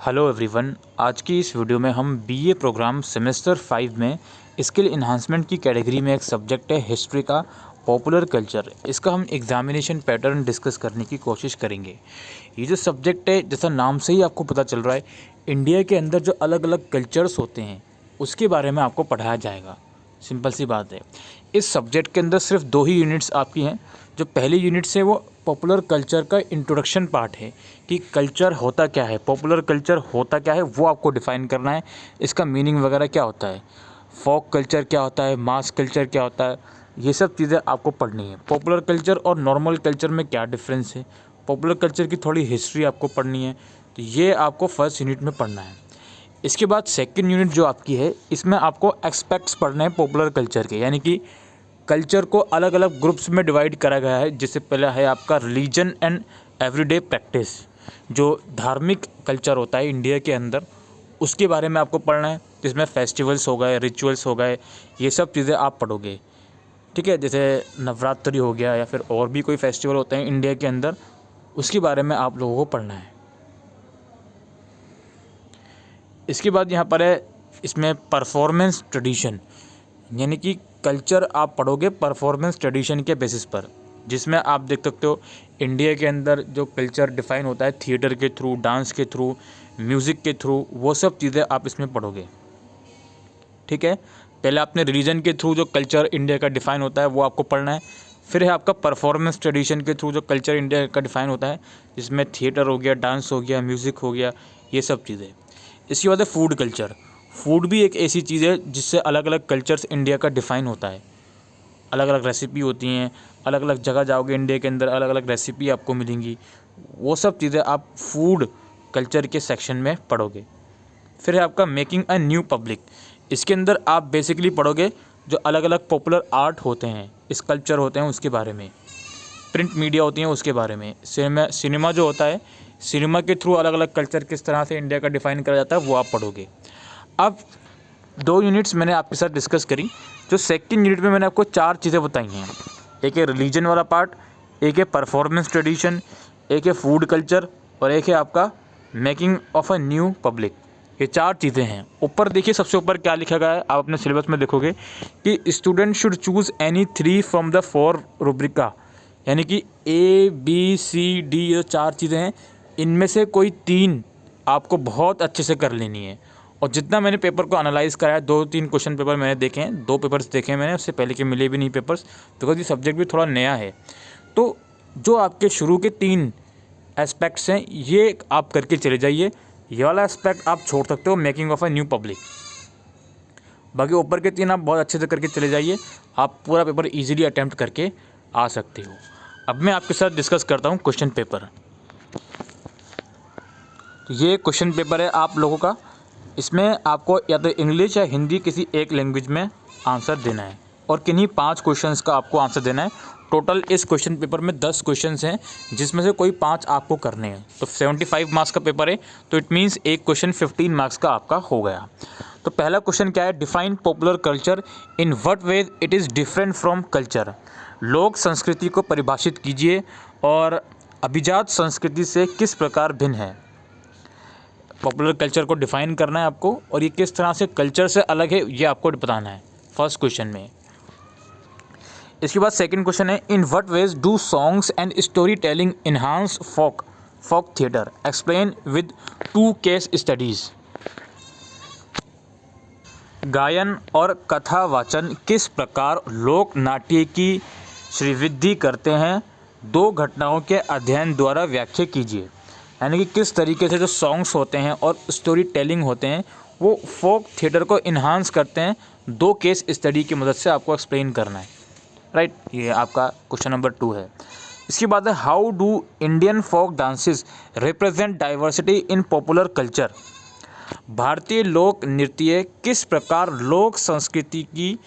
Hello everyone, आज की इस वीडियो में हम बीए प्रोग्राम सेमेस्टर 5 में स्किल इन्हांसमेंट की कैटेगरी में एक सब्जेक्ट है हिस्ट्री का पॉपुलर कल्चर। इसका हम एग्जामिनेशन पैटर्न डिस्कस करने की कोशिश करेंगे। ये जो सब्जेक्ट है, जैसा नाम से ही आपको पता चल रहा है, इंडिया के अंदर जो अलग अलग कल्चर्स होते हैं उसके बारे में आपको पढ़ाया जाएगा। सिंपल सी बात है। इस सब्जेक्ट के अंदर सिर्फ 2 ही यूनिट्स आपकी हैं। जो पहली यूनिट्स है वो पॉपुलर कल्चर का इंट्रोडक्शन पार्ट है कि कल्चर होता क्या है, पॉपुलर कल्चर होता क्या है, वो आपको डिफ़ाइन करना है। इसका मीनिंग वगैरह क्या होता है, फोक कल्चर क्या होता है, मास कल्चर क्या होता है, ये सब चीज़ें आपको पढ़नी है। पॉपुलर कल्चर और नॉर्मल कल्चर में क्या डिफरेंस है, पॉपुलर कल्चर की थोड़ी हिस्ट्री आपको पढ़नी है। तो ये आपको फर्स्ट यूनिट में पढ़ना है। इसके बाद सेकंड यूनिट जो आपकी है, इसमें आपको एस्पेक्ट्स पढ़ने हैं पॉपुलर कल्चर के, यानी कि कल्चर को अलग अलग ग्रुप्स में डिवाइड करा गया है। जिससे पहला है आपका रिलीजन एंड एवरीडे प्रैक्टिस, जो धार्मिक कल्चर होता है इंडिया के अंदर, उसके बारे में आपको पढ़ना है। जिसमें फेस्टिवल्स हो गए, रिचुअल्स हो गए, ये सब चीज़ें आप पढ़ोगे। ठीक है, जैसे नवरात्रि हो गया या फिर और भी कोई फेस्टिवल होते हैं इंडिया के अंदर, उसके बारे में आप लोगों को पढ़ना है। इसके बाद यहाँ पर है इसमें परफॉर्मेंस ट्रेडिशन, यानी कि कल्चर आप पढ़ोगे परफॉर्मेंस ट्रेडिशन के बेसिस पर। जिसमें आप देख सकते हो इंडिया के अंदर जो कल्चर डिफ़ाइन होता है थिएटर के थ्रू, डांस के थ्रू, म्यूज़िक के थ्रू, वो सब चीज़ें आप इसमें पढ़ोगे। ठीक है, पहले आपने रिलीजन के थ्रू जो कल्चर इंडिया का डिफ़ाइन होता है वो आपको पढ़ना है। फिर है आपका परफॉर्मेंस ट्रेडिशन के थ्रू जो कल्चर इंडिया का डिफ़ाइन होता है, जिसमें थिएटर हो गया, डांस हो गया, म्यूज़िक हो गया, ये सब चीज़ें। इसके बाद है फूड कल्चर। फूड भी एक ऐसी चीज़ है जिससे अलग अलग कल्चर्स इंडिया का डिफ़ाइन होता है। अलग अलग रेसिपी होती हैं, अलग अलग जगह जाओगे इंडिया के अंदर अलग अलग रेसिपी आपको मिलेंगी। वो सब चीज़ें आप फूड कल्चर के सेक्शन में पढ़ोगे। फिर है आपका मेकिंग अ न्यू पब्लिक। इसके अंदर आप बेसिकली पढ़ोगे जो अलग अलग पॉपुलर आर्ट होते हैं, स्कल्पचर होते हैं, उसके बारे में। प्रिंट मीडिया होती हैं उसके बारे में। सिनेमा जो होता है, सिनेमा के थ्रू अलग अलग कल्चर किस तरह से इंडिया का डिफ़ाइन करा जाता है वो आप पढ़ोगे। अब 2 यूनिट्स मैंने आपके साथ डिस्कस करी। जो सेकंड यूनिट में मैंने आपको 4 चीज़ें बताई हैं। एक है रिलीजन वाला पार्ट, एक है परफॉर्मेंस ट्रेडिशन, एक है फूड कल्चर और एक है आपका making of a new public. ये 4 चीज़ें हैं। ऊपर देखिए, सबसे ऊपर क्या लिखा गया है, आप अपने सिलेबस में देखोगे कि student should choose any 3 from the 4 रुब्रिका, यानी कि ABCD, ये 4 चीज़ें हैं, इनमें से कोई 3 आपको बहुत अच्छे से कर लेनी है। और जितना मैंने पेपर को एनालाइज़ करा है, 2-3 क्वेश्चन पेपर मैंने देखे हैं, 2 पेपर्स देखे हैं मैंने, उससे पहले के मिले भी नहीं पेपर्स, बिकॉज ये सब्जेक्ट भी थोड़ा नया है। तो जो आपके शुरू के 3 एस्पेक्ट्स हैं, ये आप करके चले जाइए। ये वाला एस्पेक्ट आप छोड़ सकते हो, making of a new public. बाकी ऊपर के 3 आप बहुत अच्छे से करके चले जाइए, आप पूरा पेपर ईजिली अटैम्प्ट करके आ सकते हो। अब मैं आपके साथ डिस्कस करता हूँ क्वेश्चन पेपर। ये क्वेश्चन पेपर है आप लोगों का। इसमें आपको या तो इंग्लिश या हिंदी किसी एक लैंग्वेज में आंसर देना है और किन्हीं 5 क्वेश्चंस का आपको आंसर देना है। टोटल इस क्वेश्चन पेपर में 10 क्वेश्चंस हैं, जिसमें से कोई 5 आपको करने हैं। तो 75 मार्क्स का पेपर है, तो इट मीन्स एक क्वेश्चन 15 मार्क्स का आपका हो गया। तो पहला क्वेश्चन क्या है, define popular culture, in what ways it is different from culture. लोक संस्कृति को परिभाषित कीजिए और अभिजात संस्कृति से किस प्रकार भिन्न है। पॉपुलर कल्चर को डिफ़ाइन करना है आपको और ये किस तरह से कल्चर से अलग है ये आपको बताना है फर्स्ट क्वेश्चन में। इसके बाद सेकंड क्वेश्चन है, in what ways do songs and story telling enhance folk theatre, explain with 2 case studies. गायन और कथा वाचन किस प्रकार लोक नाट्य की श्रीवृद्धि करते हैं, 2 घटनाओं के अध्ययन द्वारा व्याख्या कीजिए। यानी कि किस तरीके से जो सॉन्ग्स होते हैं और स्टोरी टेलिंग होते हैं वो फोक थिएटर को इन्हांस करते हैं, 2 केस स्टडी की मदद से आपको एक्सप्लेन करना है। राइट, ये आपका क्वेश्चन नंबर 2 है। इसके बाद है, how do Indian folk dances represent diversity in popular culture. भारतीय लोक नृत्य किस प्रकार लोक संस्कृति की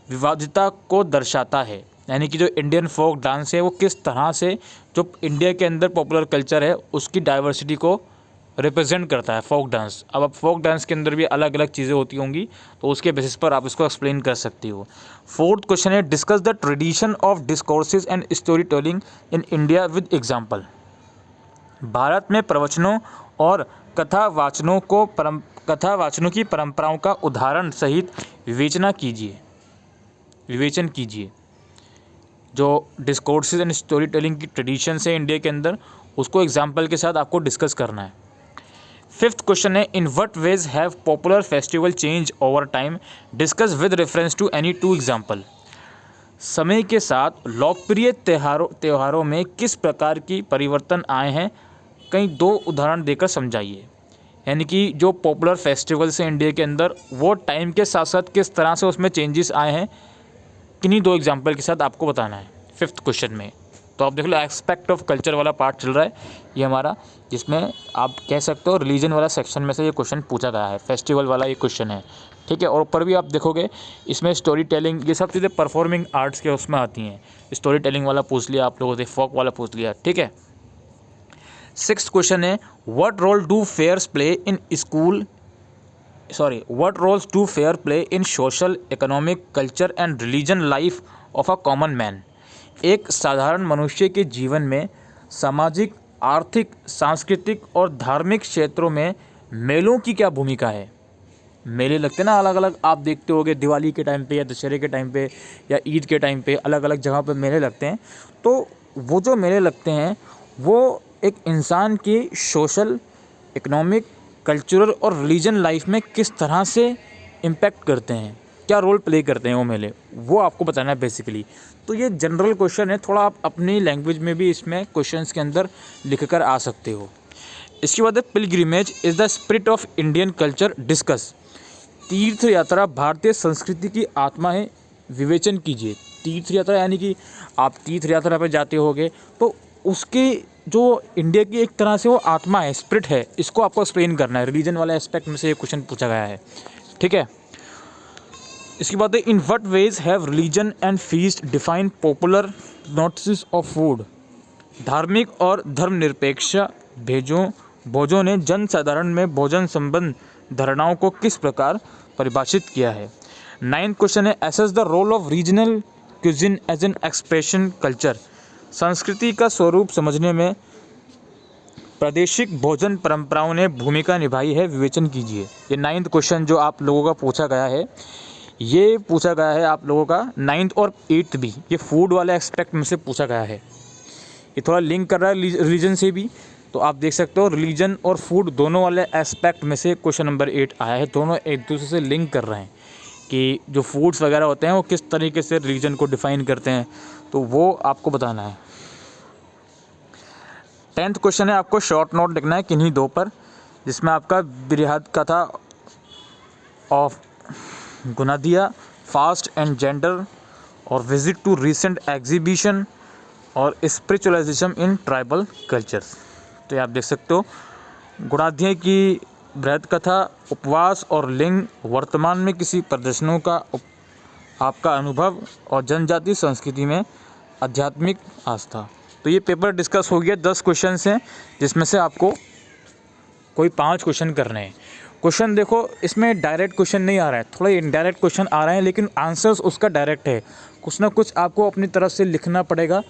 विविधता को दर्शाता है। यानी कि जो इंडियन फोक डांस है वो किस तरह से जो इंडिया के अंदर पॉपुलर कल्चर है उसकी डाइवर्सिटी को रिप्रेजेंट करता है फोक डांस। अब फोक डांस के अंदर भी अलग अलग चीज़ें होती होंगी, तो उसके बेसिस पर आप इसको एक्सप्लेन कर सकती हो। फोर्थ क्वेश्चन है, discuss the tradition of discourses and story telling in India with example. Bharat में प्रवचनों और कथावाचनों की परंपराओं का उदाहरण सहित विवेचन कीजिए। जो डिस्कोर्सेज एंड स्टोरी टेलिंग की ट्रेडिशंस है इंडिया के अंदर, उसको एग्जाम्पल के साथ आपको डिस्कस करना है। 5th क्वेश्चन है, in what ways have popular festival change over time, discuss with reference to any 2 example. समय के साथ लोकप्रिय त्योहारों में किस प्रकार की परिवर्तन आए हैं, कई 2 उदाहरण देकर समझाइए। यानी कि जो पॉपुलर फेस्टिवल्स हैं इंडिया के अंदर, वो टाइम के साथ साथ किस तरह से उसमें चेंजेस आए हैं, किन्हीं 2 एग्जाम्पल के साथ आपको बताना है 5th क्वेश्चन में। तो आप देख लो, एस्पेक्ट ऑफ कल्चर वाला पार्ट चल रहा है ये हमारा, जिसमें आप कह सकते हो रिलीजन वाला सेक्शन में से ये क्वेश्चन पूछा गया है, फेस्टिवल वाला ये क्वेश्चन है, ठीक है। और ऊपर भी आप देखोगे इसमें स्टोरी टेलिंग, ये सब चीज़ें परफॉर्मिंग आर्ट्स के उसमें आती हैं। स्टोरी टेलिंग वाला पूछ लिया आप लोगों से, फोक वाला पूछ लिया, ठीक है। 6th क्वेश्चन है, what roles do fair play in social, economic, culture and religion life of a common man. एक साधारण मनुष्य के जीवन में सामाजिक, आर्थिक, सांस्कृतिक और धार्मिक क्षेत्रों में मेलों की क्या भूमिका है। मेले लगते हैं ना अलग अलग, आप देखते होंगे दिवाली के टाइम पे या दशहरे के टाइम पे या ईद के टाइम पे अलग अलग जगह पे मेले लगते हैं। तो वो जो मेले लगते हैं वो एक इंसान की सोशल, इकोनॉमिक, कल्चरल और रिलीजन लाइफ में किस तरह से इम्पैक्ट करते हैं, क्या रोल प्ले करते हैं वो मेले, वो आपको बताना है बेसिकली। तो ये जनरल क्वेश्चन है, थोड़ा आप अपनी लैंग्वेज में भी इसमें क्वेश्चंस के अंदर लिख कर आ सकते हो। इसके बाद है, pilgrimage is the spirit of Indian culture, discuss. तीर्थ यात्रा भारतीय संस्कृति की आत्मा है, विवेचन कीजिए। तीर्थ यात्रा यानी कि आप तीर्थ यात्रा पर जाते होगे, तो उसके जो इंडिया की एक तरह से वो आत्मा है, स्पिरिट है, इसको आपको एक्सप्लेन करना है। रिलीजन वाले एस्पेक्ट में से ये क्वेश्चन पूछा गया है, ठीक है। इसके बाद है, in what ways have religion and feast define popular notice of food. धार्मिक और धर्मनिरपेक्ष भोजों ने जनसाधारण में भोजन संबंध धारणाओं को किस प्रकार परिभाषित किया है। 9th क्वेश्चन है, assess the role of regional cuisine as an expression culture. संस्कृति का स्वरूप समझने में प्रादेशिक भोजन परंपराओं ने भूमिका निभाई है, विवेचन कीजिए। ये 9th क्वेश्चन जो आप लोगों का पूछा गया है, ये पूछा गया है आप लोगों का 9th और 8th भी, ये फूड वाले एस्पेक्ट में से पूछा गया है। ये थोड़ा लिंक कर रहा है रिलीजन से भी, तो आप देख सकते हो रिलीजन और फूड दोनों वाले एस्पेक्ट में से क्वेश्चन नंबर 8 आया है। दोनों एक दूसरे से लिंक कर रहे हैं कि जो फूड्स वगैरह होते हैं वो किस तरीके से रिलीजन को डिफाइन करते हैं, तो वो आपको बताना है। 10th क्वेश्चन है, आपको शॉर्ट नोट लिखना है किन्हीं 2 पर, जिसमें आपका बृहद कथा ऑफ गुनादिया, फास्ट एंड जेंडर और विजिट टू रिसेंट एग्जीबिशन और स्पिरिचुअलाइजेशन इन ट्राइबल कल्चर्स। तो ये आप देख सकते हो, गुणाध्याय की बृहद कथा, उपवास और लिंग, वर्तमान में किसी प्रदर्शनों का आपका अनुभव और जनजातीय संस्कृति में आध्यात्मिक आस्था। तो ये पेपर डिस्कस हो गया। 10 क्वेश्चन हैं, जिसमें से आपको कोई 5 क्वेश्चन करने हैं। क्वेश्चन देखो, इसमें डायरेक्ट क्वेश्चन नहीं आ रहा है, थोड़ा इनडायरेक्ट क्वेश्चन आ रहे हैं, लेकिन आंसर्स उसका डायरेक्ट है। कुछ ना कुछ आपको अपनी तरफ से लिखना पड़ेगा।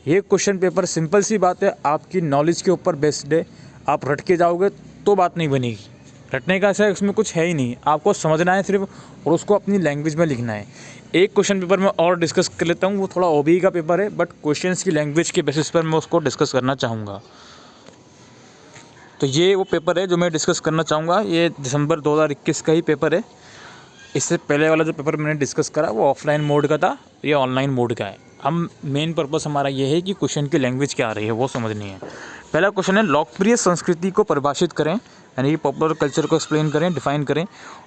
ये क्वेश्चन पेपर सिंपल सी बात है, आपकी नॉलेज के ऊपर बेस्ड है। आप रट के जाओगे तो बात नहीं बनेगी, रटने का ऐसा इसमें कुछ है ही नहीं, आपको समझना है सिर्फ और उसको अपनी लैंग्वेज में लिखना है। एक क्वेश्चन पेपर में और डिस्कस कर लेता हूँ, वो थोड़ा ओबीई का पेपर है, बट क्वेश्चंस की लैंग्वेज के बेसिस पर मैं उसको डिस्कस करना चाहूँगा। तो ये वो पेपर है जो मैं डिस्कस करना चाहूँगा। ये दिसंबर 2021 का ही पेपर है। इससे पहले वाला जो पेपर मैंने डिस्कस करा वो ऑफलाइन मोड का था, ये ऑनलाइन मोड का है। हम मेन पर्पस हमारा ये है कि क्वेश्चन की लैंग्वेज क्या आ रही है वो समझनी है। पहला क्वेश्चन है, लोकप्रिय संस्कृति को परिभाषित करें, यानी कि पॉपुलर कल्चर को एक्सप्लेन करें, डिफाइन करें,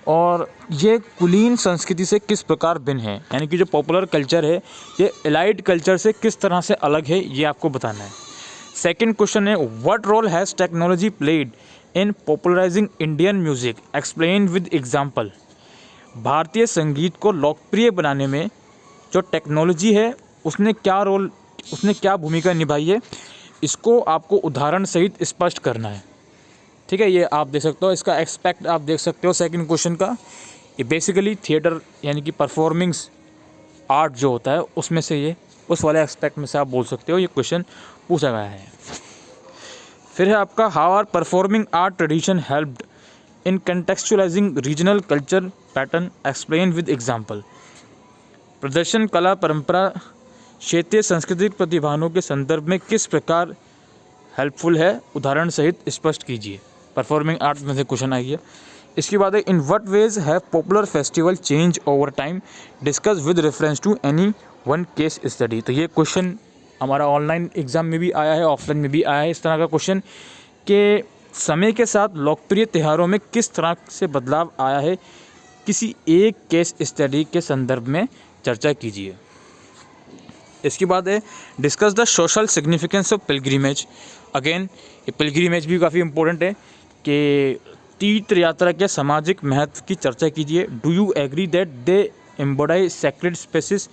और ये कुलीन संस्कृति से किस प्रकार भिन्न है। यानी कि जो पॉपुलर कल्चर है ये एलाइड कल्चर से किस तरह से अलग है, ये आपको बताना है। सेकंड क्वेश्चन है, what role has technology played in popularising Indian music, explain with example. भारतीय संगीत को लोकप्रिय बनाने में जो टेक्नोलॉजी है उसने क्या भूमिका निभाई है, इसको आपको उदाहरण सहित स्पष्ट करना है। ठीक है, ये आप देख सकते हो, इसका एक्सपेक्ट आप देख सकते हो सेकंड क्वेश्चन का। ये बेसिकली थिएटर यानी कि परफॉर्मिंग्स आर्ट जो होता है उसमें से ये उस वाले एक्सपेक्ट में से आप बोल सकते हो, ये क्वेश्चन पूछा गया है। फिर है आपका how are performing art tradition helped in contextualising regional culture pattern, explain with example. प्रदर्शन कला परंपरा क्षेत्रीय सांस्कृतिक प्रतिभाओं के संदर्भ में किस प्रकार हेल्पफुल है, उदाहरण सहित स्पष्ट कीजिए। परफॉर्मिंग आर्ट में से क्वेश्चन आई है। इसके बाद है in what ways have popular festival change over time, discuss with reference to any one case study. तो ये क्वेश्चन हमारा ऑनलाइन एग्जाम में भी आया है, ऑफलाइन में भी आया है इस तरह का क्वेश्चन कि समय के साथ लोकप्रिय त्योहारों में किस तरह से बदलाव आया है, किसी एक केस स्टडी के संदर्भ में चर्चा कीजिए। इसके बाद है discuss the social significance of pilgrimage. Again ये पिलग्रिमेज भी काफ़ी इंपॉर्टेंट है कि तीर्थ यात्रा के सामाजिक महत्व की चर्चा कीजिए। Do you agree that they embody sacred spaces.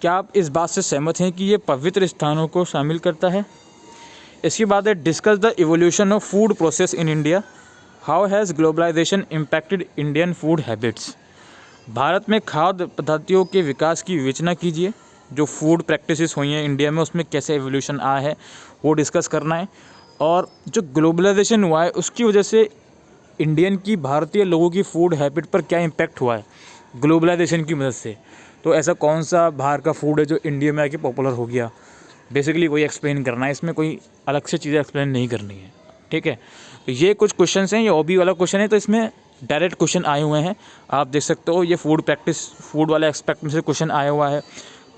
क्या आप इस बात से सहमत हैं कि ये पवित्र स्थानों को शामिल करता है। इसके बाद है discuss the evolution of food process in India. How has globalization impacted Indian food habits. Bharat में खाद्य पदार्थों के विकास की विवेचना कीजिए। जो फूड प्रैक्टिसेस हुई हैं इंडिया में उसमें कैसे एवोल्यूशन आया है वो डिस्कस करना है। और जो ग्लोबलाइजेशन हुआ है उसकी वजह से इंडियन की, भारतीय लोगों की फूड हैबिट पर क्या इम्पैक्ट हुआ है ग्लोबलाइजेशन की मदद से। तो ऐसा कौन सा बाहर का फूड है जो इंडिया में आके पॉपुलर हो गया, बेसिकली वही एक्सप्लेन करना है। इसमें कोई अलग से चीज़ें एक्सप्लेन नहीं करनी है, ठीक है। तो ये कुछ क्वेश्चन हैं, ये ओबी वाला क्वेश्चन है तो इसमें डायरेक्ट क्वेश्चन आए हुए हैं, आप देख सकते हो। ये फूड प्रैक्टिस, फूड वाले एस्पेक्ट में से क्वेश्चन आया हुआ है,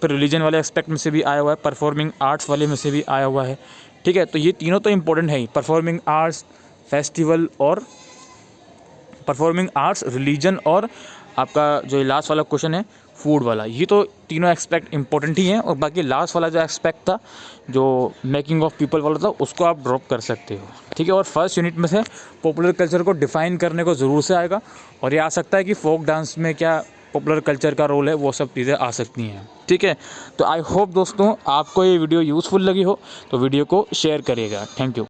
फिर रिलीजन वाले एस्पेक्ट में से भी आया हुआ है, परफॉर्मिंग आर्ट्स वाले में से भी आया हुआ है, ठीक है। तो ये तीनों तो इंपॉर्टेंट है ही, परफॉर्मिंग आर्ट्स, फेस्टिवल और परफॉर्मिंग आर्ट्स, रिलीजन और आपका जो लास्ट वाला क्वेश्चन है फूड वाला, ये तो तीनों एस्पेक्ट इंपॉर्टेंट ही हैं। और बाकी लास्ट वाला जो एस्पेक्ट था जो मेकिंग ऑफ पीपल वाला था उसको आप ड्रॉप कर सकते हो, ठीक है। और फर्स्ट यूनिट में से पॉपुलर कल्चर को डिफाइन करने को ज़रूर से आएगा और ये आ सकता है कि फोक डांस में क्या पॉपुलर कल्चर का रोल है, वो सब चीज़ें आ सकती हैं, ठीक है। तो आई होप दोस्तों आपको ये वीडियो यूज़फुल लगी हो तो वीडियो को शेयर करिएगा। Thank you.